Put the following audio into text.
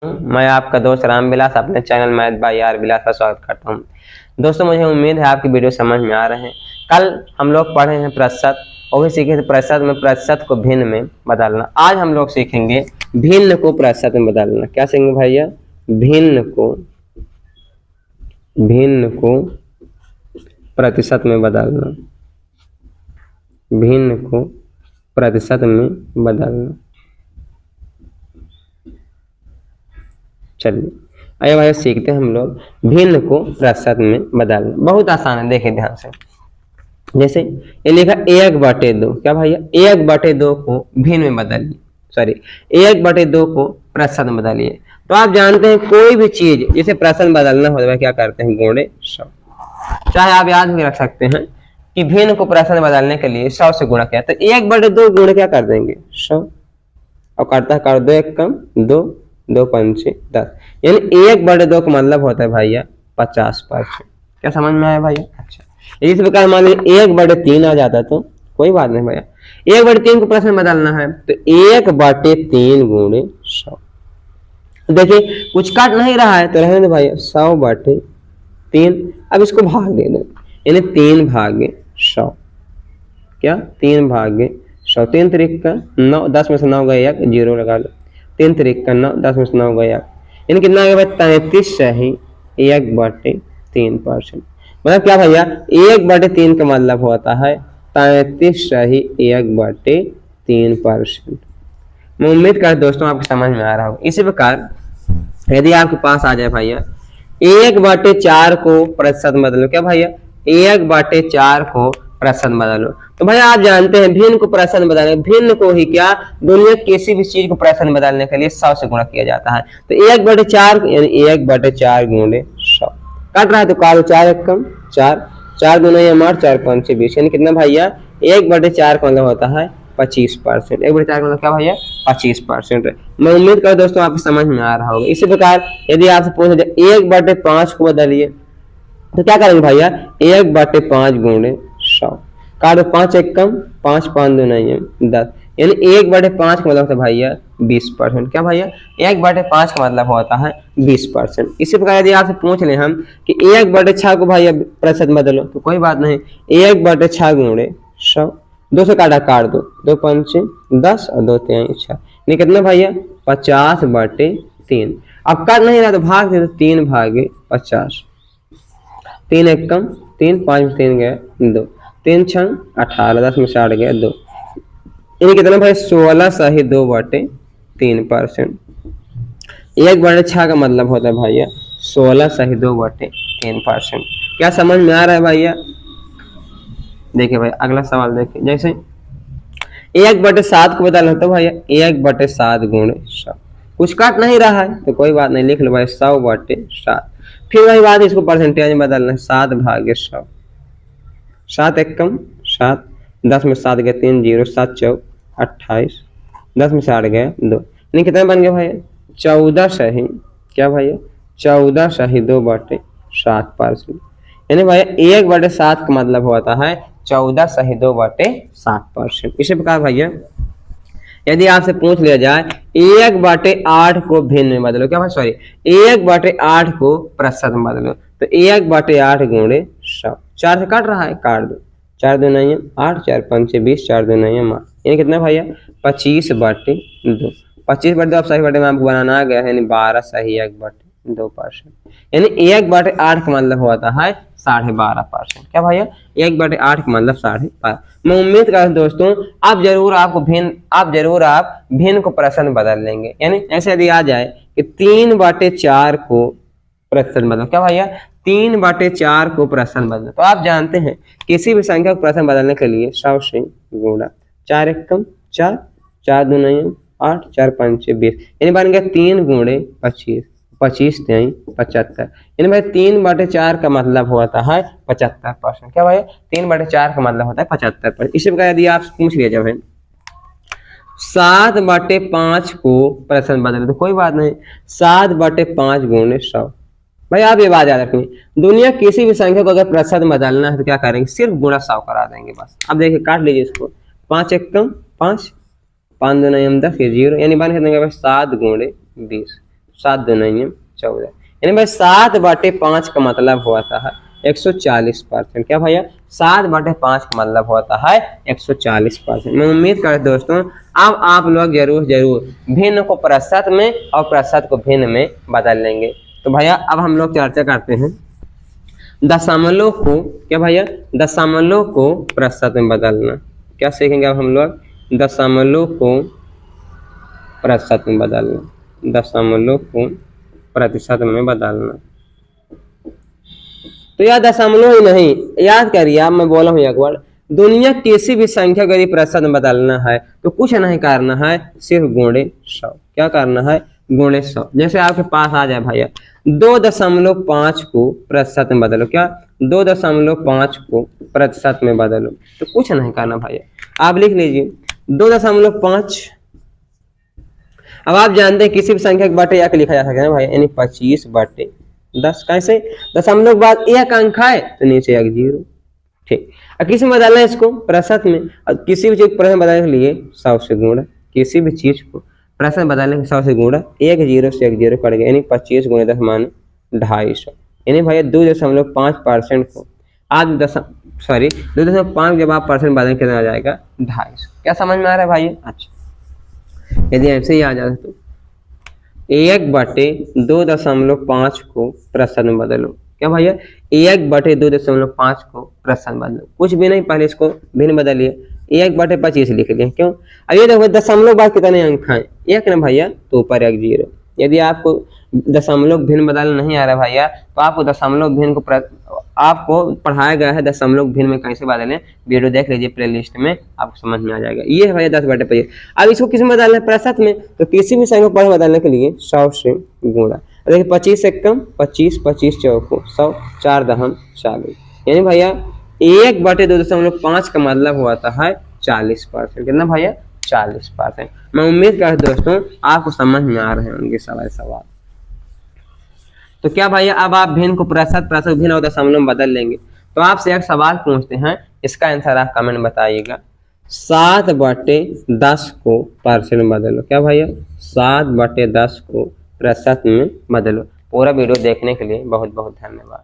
मैं आपका दोस्त राम विलास अपने चैनल मैथ बाय आर विलास का स्वागत करता हूं। दोस्तों, मुझे उम्मीद है आपकी वीडियो समझ में आ रहे हैं। कल हम लोग पढ़े हैं प्रतिशत और भी सीखे थे प्रतिशत में प्रतिशत को भिन्न में बदलना। आज हम लोग सीखेंगे भिन्न को प्रतिशत में बदलना। क्या सीखेंगे भैया? भिन्न को प्रतिशत में बदलना। भिन्न को प्रतिशत में बदलना। चलिए आइए भाई सीखते हैं हम लोग भिन्न को प्रतिशत में बदलना। बहुत आसान है, देखिए ध्यान से। जैसे ये लिखा 1/2। क्या भैया? 1/2 को भिन्न में बदलिए, सॉरी 1/2 को प्रतिशत में बदलिए। तो आप जानते हैं कोई भी चीज जिसे प्रतिशत में बदलना होता है क्या करते हैं? गुणे 100। चाहे आप याद भी रख सकते हैं कि भिन्न को प्रतिशत में बदलने के लिए 100 से गुणा किया, तो 1/2 गुणे क्या कर देंगे? 100। और करता है कर 2 1 कम 2, 2 5 10, यानी 1/2 का मतलब होता है भैया 50%। क्या समझ में आया भैया? अच्छा, इस प्रकार मान लीजिए 1/3 आ जाता तो कोई बात नहीं भैया। 1/3 को प्रतिशत में बदलना है तो 1/3 गुणे 100। देखिए कुछ काट नहीं रहा है तो रहने दो भैया 100/3। अब इसको भाग दे दो, यानी 3/100। क्या? 3/100। 3 3 का 9, 10 में से 9 गए 1, 0 लगा लो। 3 3 का 9, 10 में से 9 गया, यानी कितना आ गया? 33 सही 1/3%। मतलब क्या भैया? 1/3 का मतलब होता है 33 सही 1/3%। मैं उम्मीद करता दोस्तों आपको समझ में आ रहा होगा। इसी प्रकार यदि आपके पास आ जाए भैया 1/4 को प्रतिशत में बदलो। क्या भैया? 1/4 को प्रतिशत में बदलो। तो भैया आप जानते हैं भिन्न को प्रतिशत में बदलने, भिन्न को ही क्या दुनिया किसी भी चीज को प्रतिशत में बदलने के लिए 100 से गुणा किया जाता है। तो 1/4 यानी 1/4 गुणे 100। काट रहा है तो काट 4 1 कम 4, 4 2 9 8, 4 5 20, यानी कितना भैया? 1/4 का मतलब होता है 25%। 1/4 का मतलब क्या भैया? 25%। मैं उम्मीद कर दोस्तों आपको समझ में आ रहा होगा। इसी प्रकार यदि आपसे पूछा जाए 1/5 को बदलिए तो क्या करेंगे भैया? 1/5 गुणे 100। काटो 5 1 कम 5, 5 2 9 10, यानी 1/5 का मतलब होता है भैया 20%। क्या भैया? 1/5 का मतलब होता है 20%। इसी प्रकार यदि आपसे पूछ ले हम कि 1/6 को भैया प्रतिशत बदलो तो कोई बात नहीं, 1/6 गुणे 100। 2 से काटा काट दो, 2 5 10 और 2 3 6, यानी कितना भैया? 50/3। अब काट नहीं रहा तो भाग दे दो, 3/50। 3 1 कम 3, 5 में 3 गए 2, 3 6 18, 10 में 60 गए 2, यानी कितना भाई? 16 सही 2/3%। 1/6 का मतलब होता है भैया 16 सही 2/3%। क्या समझ में आ रहा है भैया? देखिए भाई अगला सवाल देखिए। जैसे 1/7 को बदलना तो भैया 1/7 गुणे 100। कुछ काट नहीं रहा है तो कोई बात नहीं, लिख लो भाई 100/7। फिर वही बात इसको परसेंटेज में बदलना है 7/100। 7 1 कम 7, 10 में 7 गए 3 0, 7 4 28, 10 में 60 गए 2, यानी कितना बन गया भैया? 14 सही क्या भैया? 14 सही 2/7%। यानी भैया 1/7 का मतलब होता है 14 सही 2/7%। इसी प्रकार भैया यदि आपसे पूछ लिया जाए 1/8 को भिन्न में बदलो। क्या भाई? सॉरी 1/8 को प्रतिशत में बदलो तो 1/8 गुणे 100। 4 से काट रहा है काट दो, 4 2 9 8, 4 5 20, 4 2 9 8, यानी कितना भैया? 25/2। 25/2 आप सही बटे में आपको बनाना आ गया है, यानी 12 सही 1/2%। यानी 1/8 का मतलब होता है 12.5%। क्या भैया? 1/8 का मतलब 12.5। मैं उम्मीद करता हूं दोस्तों आप जरूर भिन्न को प्रतिशत में बदल लेंगे। यानी ऐसे यदि आ जाए कि 3/4 को प्रतिशत बदलो। क्या भैया? 3/4 को प्रतिशत बदलो तो आप जानते हैं किसी भी संख्या को प्रतिशत बदलने के लिए 100 से गुणा। 4 1 कम 4, 4 2 9 8, 4 5 20, यानी बन गया 3 गुणे 25, 25 3 75, यानी भाई 3/4 का मतलब होता है 75%। क्या भाई? 3/4 का मतलब होता है 75%। इसी प्रकार यदि आप पूछ लिया जाए 7/5 को प्रतिशत बदले तो कोई बात नहीं, 7/5 गुणे 100। भाई आप ये बात याद रखेंगे, दुनिया किसी भी संख्या को अगर प्रतिशत में बदलना है तो क्या करेंगे? सिर्फ गुणा 100 करा देंगे बस। अब देखिए काट लीजिए इसको, 5 1 कम 5, 5 2 9 10, 0, यानी बन के देंगे 7 गुणे 20। 7 2 9 14, यानी भाई 7/5 का मतलब होता है 140%। क्या भैया 7/5 का मतलब होता है 140%। मैं उम्मीद करता दोस्तों अब आप लोग जरूर भिन्न को प्रतिशत में और प्रतिशत को भिन्न में बदल लेंगे। तो भैया अब हम लोग चर्चा करते हैं दशमलव को, क्या भैया दशमलव को प्रतिशत में बदलना। क्या सीखेंगे अब हम लोग, दशमलव को प्रतिशत में बदलना, दशमलव को प्रतिशत में बदलना। तो यह दशमलव ही नहीं, याद करिए आप, मैं बोला हूँ एक बार, दुनिया किसी भी संख्या को यदि प्रतिशत में बदलना है तो कुछ नहीं करना है, सिर्फ गुणे 100। क्या करना है, गुणे 100। जैसे आपके पास आ जाए भैया 2.5 को प्रतिशत में बदलो, क्या 2.5 को प्रतिशत में बदलो, तो कुछ नहीं करना भैया, आप लिख लीजिए 2.5। अब आप जानते हैं किसी भी संख्या के बटे एक लिखा जा सकता है भाई, यानी 25/10। कैसे, दशमलव के बाद एक अंक है तो नीचे एक 0, ठीक। अब किसी में बदलना है इसको प्रतिशत में, और किसी भी चीज को प्रतिशत बदलने के लिए 100 से गुणा, किसी भी चीज को प्रतिशत बदलने के 100 से गुणा, एक 0 से एक 0 कट गया, यानी 25 × 10 = 250। यानी भैया 2.5% को आज 2.5 जब आप परसेंट बदलने कितना आ जाएगा, 250। क्या समझ में आ रहा है भाई? अच्छा, यदि ऐसे ही आ जाए तो 1/2.5 को प्रतिशत में बदलो। क्या भैया 1/2.5 को प्रतिशत बदलो, कुछ भी नहीं, पहले इसको भिन्न बदलिए, 1/25 लिख लिया। क्यों, अब ये देखो दशमलव बाद कितने अंक हैं, एक ना भैया, तो ऊपर एक 0। यदि आपको दशमलव भिन्न बदलना नहीं आ रहा भैया तो आपको दशमलव भिन्न को आपको पढ़ाया गया है दशमलव भिन्न में कैसे बदलें, वीडियो देख लीजिए प्लेलिस्ट में, आपको समझ में आ जाएगा। ये है भैया 10/25। अब इसको किस में बदलना है, प्रतिशत में, तो किसी भी संख्या को बदलने के लिए 100 से गुणा। देखिए 25 × 25, 25 चौको 100, 4 दहम 40, यानी भैया 1/2.5 का मतलब हुआ है 40%। कितना भैया, 40%। मैं उम्मीद करता हूं दोस्तों आपको समझ में आ रहे होंगे सवाल। तो क्या भैया अब आप भिन्न को प्रतिशत, भिन्न और दशमलव में बदल लेंगे। तो आपसे एक सवाल पूछते हैं, इसका आंसर आप कमेंट में बताइएगा। 7/10 को परसेंट में बदलो। क्या भैया 7/10 को प्रतिशत में बदलो। पूरा वीडियो देखने के लिए बहुत बहुत धन्यवाद।